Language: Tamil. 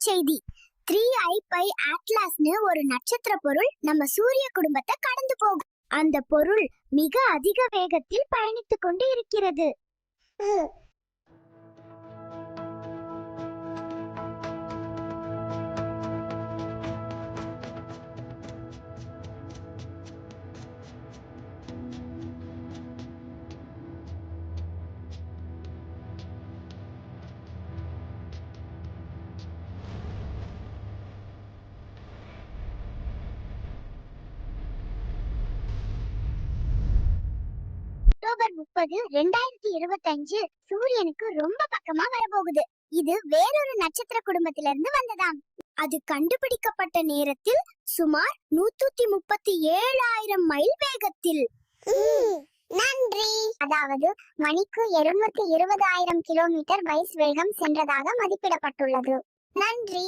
செய்தி. 3i Pi Atlasன்னு ஒரு நட்சத்திர பொருள் நம்ம சூரிய குடும்பத்தை கடந்து போகும். அந்த பொருள் மிக அதிக வேகத்தில் பயணித்துக் கொண்டு இருக்கிறது. அக்டோபர் 30, 2025 சூரியனுக்கு ரொம்ப பக்கமா வரப்போகுது. இது வேறொரு நட்சத்திர குடும்பத்திலிருந்து வந்ததாம். அது கண்டுபிடிக்கப்பட்ட நேரத்தில் சுமார் 137,000 மைல் வேகத்தில். நன்றி. அதாவது மணிக்கு 220,000 கிலோமீட்டர் வேகம் சென்றதாக மதிப்பிடப்பட்டுள்ளது. நன்றி.